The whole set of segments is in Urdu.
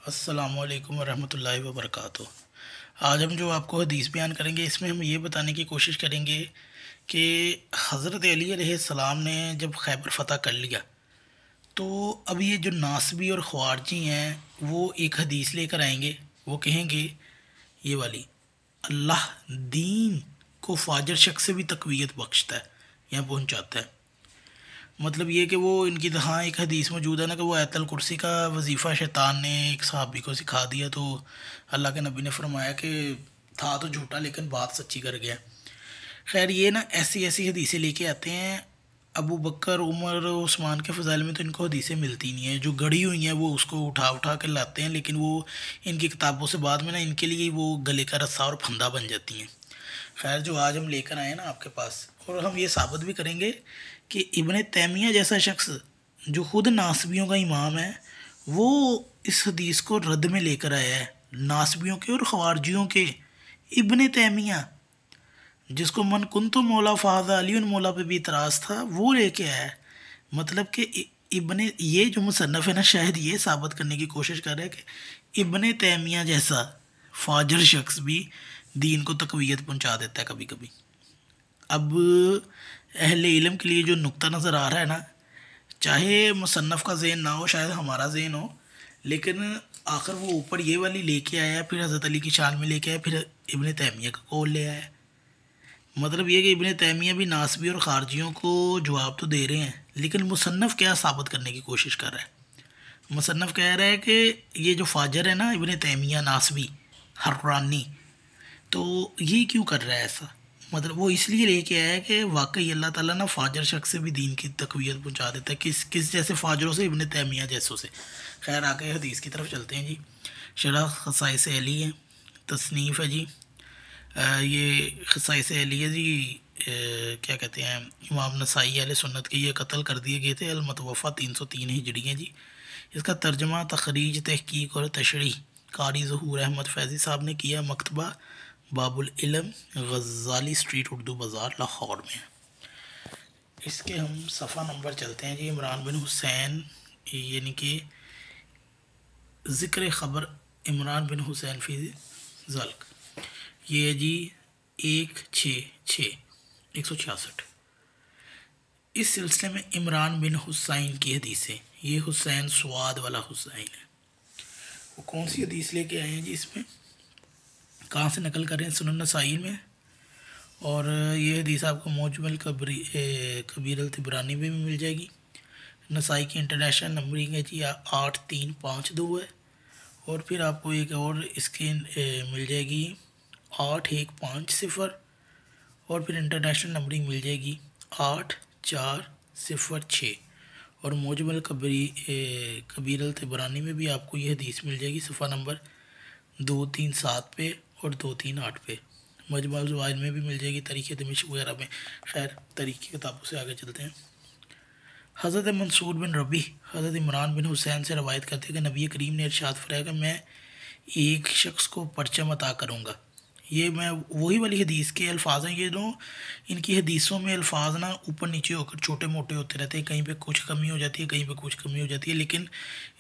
السلام علیکم ورحمۃ اللہ وبرکاتہ۔ آج ہم جو آپ کو حدیث بیان کریں گے، اس میں ہم یہ بتانے کی کوشش کریں گے کہ حضرت علی علیہ السلام نے جب خیبر فتح کر لیا تو اب یہ جو ناصبی اور خوارجی ہیں وہ ایک حدیث لے کر آئیں گے۔ وہ کہیں گے یہ والی: اللہ دین کو فاجر شخص سے بھی تقویت بخشتا ہے، یہاں پہنچاتا ہے۔ مطلب یہ کہ وہ ان کی ہاں ایک حدیث موجود ہے نا کہ وہ آیت الکرسی کا وظیفہ شیطان نے ایک صحابی کو سکھا دیا، تو اللہ کے نبی نے فرمایا کہ تھا تو جھوٹا لیکن بات سچی کر گیا۔ خیر یہ نا ایسی ایسی حدیثیں لے کے آتے ہیں۔ ابو بکر، عمر، عثمان کے فضائل میں تو ان کو حدیثیں ملتی نہیں ہیں، جو گڑھی ہوئی ہیں وہ اس کو اٹھا اٹھا کے لاتے ہیں، لیکن وہ ان کی کتابوں سے بعد میں نا ان کے لیے وہ گلے کا رسہ اور پھندا بن جاتی ہیں۔ خیر جو آج ہم لے کر آئے ہیں نا آپ کے پاس، اور ہم یہ ثابت بھی کریں گے کہ ابن تیمیہ جیسا شخص جو خود ناصبیوں کا امام ہے، وہ اس حدیث کو رد میں لے کر آیا ہے، ناصبیوں کے اور خوارجیوں کے۔ ابن تیمیہ جس کو من کن تو مولا فہد علی مولا پہ بھی اعتراض تھا، وہ لے کے آیا ہے۔ مطلب کہ ابن یہ جو مصنف ہے نا، شاید یہ ثابت کرنے کی کوشش کر رہا ہے کہ ابن تیمیہ جیسا فاجر شخص بھی دین کو تقویت پہنچا دیتا ہے کبھی کبھی۔ اب اہل علم کے لیے جو نقطہ نظر آ رہا ہے نا، چاہے مصنف کا ذہن نہ ہو، شاید ہمارا ذہن ہو، لیکن آخر وہ اوپر یہ والی لے کے آیا، پھر حضرت علی کی شان میں لے کے آیا، پھر ابن تیمیہ کا قول لے آیا۔ مطلب یہ کہ ابن تیمیہ بھی ناصبی اور خارجیوں کو جواب تو دے رہے ہیں، لیکن مصنف کیا ثابت کرنے کی کوشش کر رہا ہے؟ مصنف کہہ رہا ہے کہ یہ جو فاجر ہے نا ابن تیمیہ ناصبی حرانی، تو یہ کیوں کر رہا ہے ایسا؟ مطلب وہ اس لیے لے کے آیا ہے کہ واقعی اللہ تعالیٰ نا فاجر شخص سے بھی دین کی تقویت پہنچا دیتا ہے، کس جیسے فاجروں سے؟ ابن تیمیہ جیسوں سے۔ خیر آگے حدیث کی طرف چلتے ہیں جی۔ شرح خصائص علی ہے، تصنیف ہے جی، یہ خصائص علی ہے جی، کیا کہتے ہیں، امام نسائی اہل سنت کے یہ قتل کر دیے گئے تھے، المتوفہ 303 ہجری ہیں جی۔ اس کا ترجمہ، تخریج، تحقیق اور تشریح قاری ظہور احمد فیضی صاحب نے کیا، مکتبہ باب العلم، غزالی اسٹریٹ، اردو بازار، لاہور میں۔ اس کے ہم صفحہ نمبر چلتے ہیں جی۔ عمران بن حسین، یعنی کہ ذکر خبر عمران بن حسین فی ذلک، یہ ہے جی 166۔ اس سلسلے میں عمران بن حسین کی حدیثیں، یہ حسین سواد والا حسین ہے۔ وہ کون سی حدیث لے کے آئے ہیں جی؟ اس میں کہاں سے نقل کریں؟ سنن نسائی میں، اور یہ حدیث آپ کو موجمل کبیر الطبرانی میں بھی مل جائے گی۔ نسائی کی انٹرنیشنل نمبرنگ ہے جی 8352 ہے، اور پھر آپ کو ایک اور اس کی مل جائے گی 8150، اور پھر انٹرنیشنل نمبرنگ مل جائے گی 8406، اور موجمل کبیر الطبرانی میں بھی آپ کو یہ حدیث مل جائے گی صفحہ نمبر 237 پہ اور 238 پہ۔ مجمع الزوائد میں بھی مل جائے گی، تاریخ دمشق وغیرہ میں۔ خیر تاریخ کی کتابوں سے آگے چلتے ہیں۔ حضرت منصور بن ربیع حضرت عمران بن حسین سے روایت کرتے ہیں کہ نبی کریم نے ارشاد فرمایا کہ میں ایک شخص کو پرچم عطا کروں گا۔ یہ میں وہی والی حدیث کے الفاظ ہیں، یہ جو ان کی حدیثوں میں الفاظ نا اوپر نیچے ہو کر چھوٹے موٹے ہوتے رہتے ہیں، کہیں پہ کچھ کمی ہو جاتی ہے، کہیں پہ کچھ کمی ہو جاتی ہے، لیکن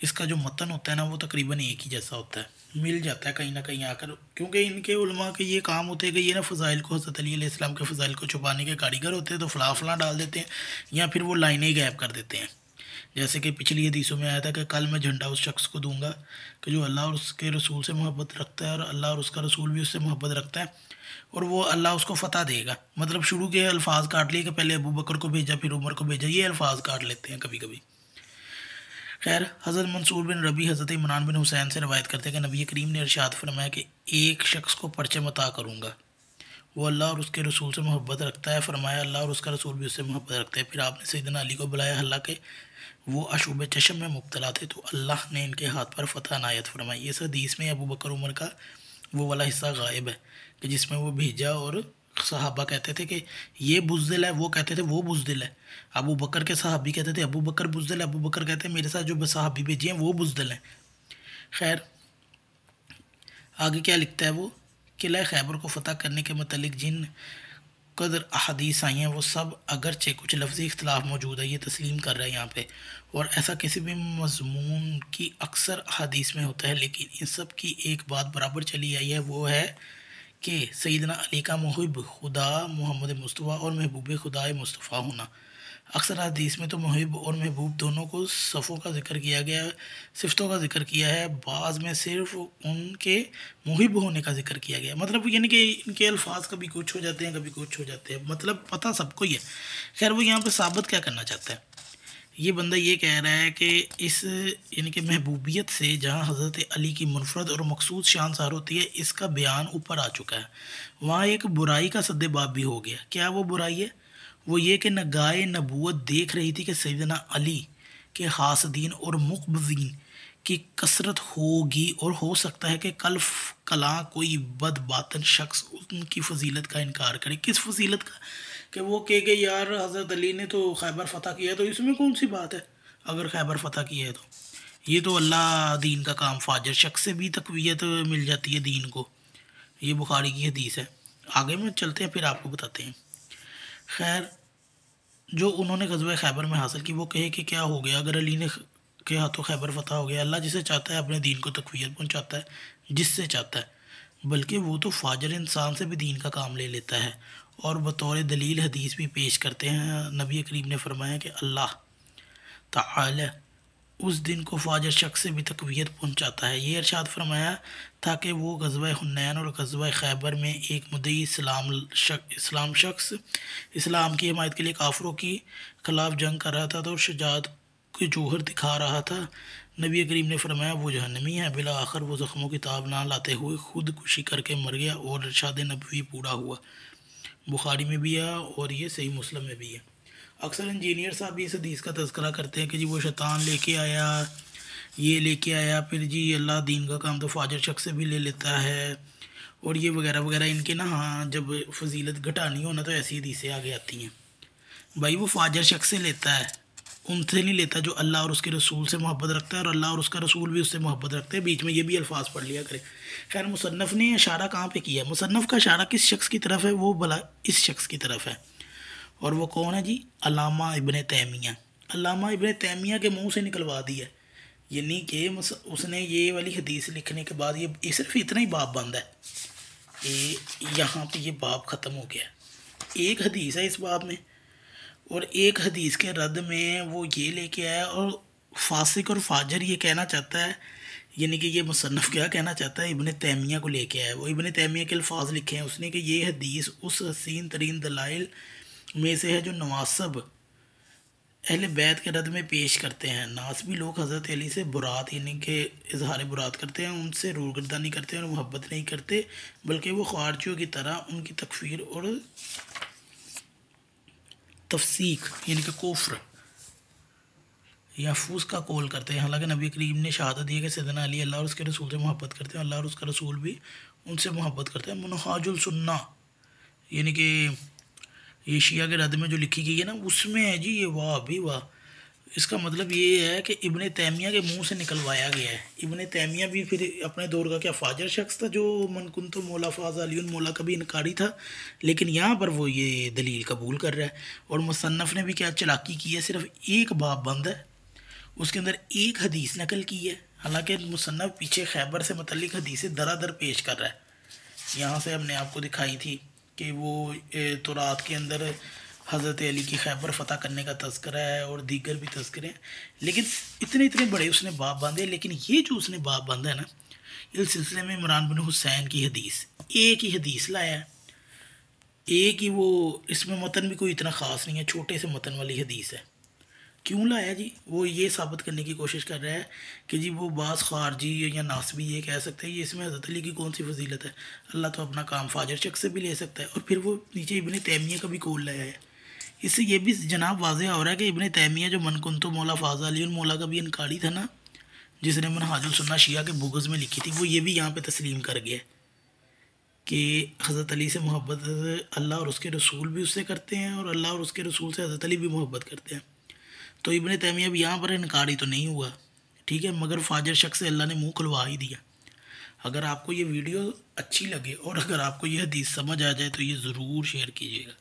اس کا جو متن ہوتا ہے نا وہ تقریباً ایک ہی جیسا ہوتا ہے، مل جاتا ہے کہیں نہ کہیں آ کر، کیونکہ ان کے علماء کے یہ کام ہوتے ہیں کہ یہ نا فضائل کو، حضرت علی علیہ السلام کے فضائل کو چھپانے کے کاریگر ہوتے ہیں، تو فلاں فلاں ڈال دیتے ہیں یا پھر وہ لائنیں غائب کر دیتے ہیں۔ جیسے کہ پچھلی حدیثوں میں آیا تھا کہ کل میں جھنڈا اس شخص کو دوں گا کہ جو اللہ اور اس کے رسول سے محبت رکھتا ہے، اور اللہ اور اس کا رسول بھی اس سے محبت رکھتا ہے، اور وہ اللہ اس کو فتح دے گا۔ مطلب شروع کے الفاظ کاٹ لیے کہ پہلے ابو بکر کو بھیجا پھر عمر کو بھیجا، یہ الفاظ کاٹ لیتے ہیں کبھی کبھی۔ خیر حضرت منصور بن ربیع حضرت عمران بن حسین سے روایت کرتے ہیں کہ نبی کریم نے ارشاد فرمایا کہ ایک شخص کو پرچم عطا کروں گا، وہ اللہ اور اس کے رسول سے محبت رکھتا ہے۔ فرمایا اللہ اور اس کا رسول بھی اس سے محبت رکھتا ہے۔ پھر آپ نے سیدنا علی کو بلایا، حالانکہ وہ اشوب چشم میں مبتلا تھے، تو اللہ نے ان کے ہاتھ پر فتح عنایت فرمائی۔ اس حدیث میں ابو بکر عمر کا وہ والا حصہ غائب ہے کہ جس میں وہ بھیجا اور صحابہ کہتے تھے کہ یہ بزدل ہے، وہ کہتے تھے وہ بزدل ہے۔ ابو بکر کے صحابی کہتے تھے ابو بکر بزدل ہے، ابو بکر کہتے ہیں میرے ساتھ جو صحابی بھیجے ہیں وہ بزدل ہیں۔ خیر آگے کیا لکھتا ہے وہ؟ قلعہ خیبر کو فتح کرنے کے متعلق جن قدر احادیث آئی ہیں وہ سب اگرچہ کچھ لفظی اختلاف موجود ہے، یہ تسلیم کر رہا ہے یہاں پہ، اور ایسا کسی بھی مضمون کی اکثر احادیث میں ہوتا ہے، لیکن ان سب کی ایک بات برابر چلی آئی ہے، وہ ہے کہ سیدنا علی کا محب خدا محمد مصطفیٰ اور محبوب خدا مصطفیٰ ہونا۔ اکثر حدیث میں تو محب اور محبوب دونوں کو صفوں کا ذکر کیا گیا ہے، صفتوں کا ذکر کیا ہے، بعض میں صرف ان کے محب ہونے کا ذکر کیا گیا ہے۔ مطلب یعنی کہ ان کے الفاظ کبھی کچھ ہو جاتے ہیں، کبھی کچھ ہو جاتے ہیں، مطلب پتہ سب کو ہی ہے۔ خیر وہ یہاں پہ ثابت کیا کرنا چاہتا ہے؟ یہ بندہ یہ کہہ رہا ہے کہ اس یعنی کہ محبوبیت سے جہاں حضرت علی کی منفرد اور مخصوص شان ظاہر ہوتی ہے، اس کا بیان اوپر آ چکا ہے۔ وہاں ایک برائی کا سد باب بھی ہو گیا۔ کیا وہ برائی ہے؟ وہ یہ کہ نگاہ نبوت دیکھ رہی تھی کہ سیدنا علی کے حاسدین اور مقبضین کی کثرت ہوگی، اور ہو سکتا ہے کہ کل کلاں کوئی بد باطن شخص ان کی فضیلت کا انکار کرے۔ کس فضیلت کا؟ کہ وہ کہ یار حضرت علی نے تو خیبر فتح کیا ہے، تو اس میں کون سی بات ہے اگر خیبر فتح کیا ہے تو؟ یہ تو اللہ دین کا کام، فاجر شخص سے بھی تقویت مل جاتی ہے دین کو۔ یہ بخاری کی حدیث ہے۔ آگے میں چلتے ہیں، پھر آپ کو بتاتے ہیں۔ خیر جو انہوں نے غزوہ خیبر میں حاصل کی، وہ کہے کہ کیا ہو گیا اگر علی نے کے ہاتھوں خیبر فتح ہو گیا؟ اللہ جسے چاہتا ہے اپنے دین کو تقویت پہنچاتا ہے، جس سے چاہتا ہے، بلکہ وہ تو فاجر انسان سے بھی دین کا کام لے لیتا ہے۔ اور بطور دلیل حدیث بھی پیش کرتے ہیں، نبی کریم نے فرمایا کہ اللہ تعالی اس دن کو فاجر شخص سے بھی تقویت پہنچاتا ہے۔ یہ ارشاد فرمایا تھا کہ وہ غزوہ حنین اور غزوہ خیبر میں ایک مدعی اسلام شخص اسلام کی حمایت کے لیے کافروں کی خلاف جنگ کر رہا تھا اور شجاعت کے جوہر دکھا رہا تھا۔ نبی کریم نے فرمایا وہ جہنمی ہے۔ بالآخر وہ زخموں کی تاب نہ لاتے ہوئے خود کشی کر کے مر گیا، اور ارشاد نبوی پورا ہوا۔ بخاری میں بھی ہے اور یہ صحیح مسلم میں بھی ہے۔ اکثر انجینئر صاحب بھی اس حدیث کا تذکرہ کرتے ہیں کہ جی وہ شیطان لے کے آیا، یہ لے کے آیا، پھر جی اللہ دین کا کام تو فاجر شخص سے بھی لے لیتا ہے، اور یہ وغیرہ وغیرہ۔ ان کے نا ہاں جب فضیلت گھٹانی ہونا تو ایسی حدیثیں آگے آتی ہیں۔ بھائی وہ فاجر شخص سے لیتا ہے، ان سے نہیں لیتا جو اللہ اور اس کے رسول سے محبت رکھتا ہے، اور اللہ اور اس کا رسول بھی اس سے محبت رکھتے ہیں۔ بیچ میں یہ بھی الفاظ پڑھ لیا کرے۔ خیر مصنف نے اشارہ کہاں پہ کیا ہے؟ مصنف کا اشارہ کس شخص کی طرف ہے؟ وہ بلا اس شخص کی طرف ہے، اور وہ کون ہے جی؟ علامہ ابن تیمیہ۔ علامہ ابن تیمیہ کے منہ سے نکلوا دیا، یعنی کہ اس نے یہ والی حدیث لکھنے کے بعد یہ صرف اتنا ہی باب بند ہے کہ یہاں پہ یہ باب ختم ہو گیا۔ ایک حدیث ہے اس باب میں، اور ایک حدیث کے رد میں وہ یہ لے کے آیا، اور فاسق اور فاجر یہ کہنا چاہتا ہے، یعنی کہ یہ مصنف کیا کہنا چاہتا ہے؟ ابن تیمیہ کو لے کے آیا۔ وہ ابن تیمیہ کے الفاظ لکھے ہیں اس نے کہ یہ حدیث اس حسین ترین دلائل میں سے ہے جو نواسب اہل بیت کے رد میں پیش کرتے ہیں۔ ناسبی لوگ حضرت علی سے برات یعنی کہ اظہار برات کرتے ہیں، ان سے روگردانی کرتے ہیں اور محبت نہیں کرتے، بلکہ وہ خارجیوں کی طرح ان کی تکفیر اور تفسیق یعنی کہ کفر یا فوس کا قول کرتے ہیں۔ حالانکہ نبی کریم نے شہادت دی کہ سیدنا علی اللہ اور اس کے رسول سے محبت کرتے ہیں، اللہ اور اس کا رسول بھی ان سے محبت کرتے ہیں۔ منہاج السنہ یعنی کہ یہ شیعہ کے رد میں جو لکھی گئی ہے نا، اس میں ہے جی یہ واہ بھی واہ۔ اس کا مطلب یہ ہے کہ ابن تیمیہ کے منہ سے نکلوایا گیا ہے۔ ابن تیمیہ بھی پھر اپنے دور کا کیا فاجر شخص تھا جو من کنت مولا فاز علی مولا کا بھی انکاری تھا، لیکن یہاں پر وہ یہ دلیل قبول کر رہا ہے۔ اور مصنف نے بھی کیا چلاکی کی ہے، صرف ایک باب بند ہے، اس کے اندر ایک حدیث نقل کی ہے، حالانکہ مصنف پیچھے خیبر سے متعلق حدیثیں درادر پیش کر رہا ہے۔ یہاں سے ہم نے آپ کو دکھائی تھی کہ وہ تورات کے اندر حضرت علی کی خیبر فتح کرنے کا تذکرہ ہے، اور دیگر بھی تذکرے ہیں، لیکن اتنے بڑے اس نے باب باندھے۔ لیکن یہ جو اس نے باب باندھا ہے نا، اس سلسلے میں عمران بن حسین کی حدیث، ایک ہی حدیث لایا ہے، ایک ہی، وہ اس میں متن بھی کوئی اتنا خاص نہیں ہے، چھوٹے سے متن والی حدیث ہے۔ کیوں لایا جی؟ وہ یہ ثابت کرنے کی کوشش کر رہا ہے کہ جی وہ بعض خارجی یا ناسبی یہ کہہ سکتے ہیں یہ اس میں حضرت علی کی کون سی فضیلت ہے، اللہ تو اپنا کام فاجر شخص سے بھی لے سکتا ہے۔ اور پھر وہ نیچے ابن تیمیہ کا بھی قول لایا ہے۔ اس سے یہ بھی جناب واضح ہو رہا ہے کہ ابن تیمیہ جو من کنت مولا فاض علی مولا کا بھی انکاری تھا نا، جس نے منہاج السنہ شیعہ کے بغض میں لکھی تھی، وہ یہ بھی یہاں پہ تسلیم کر گیا کہ حضرت علی سے محبت اللہ اور اس کے رسول بھی اس سے کرتے ہیں، اور اللہ اور اس کے رسول سے حضرت علی بھی محبت کرتے ہیں۔ تو ابن تیمیہ بھی یہاں پر انکاری تو نہیں ہوا، ٹھیک ہے، مگر فاجر شخص سے اللہ نے منہ کھلوا ہی دیا۔ اگر آپ کو یہ ویڈیو اچھی لگے اور اگر آپ کو یہ حدیث سمجھ آ جائے تو یہ ضرور شیئر کیجیے گا۔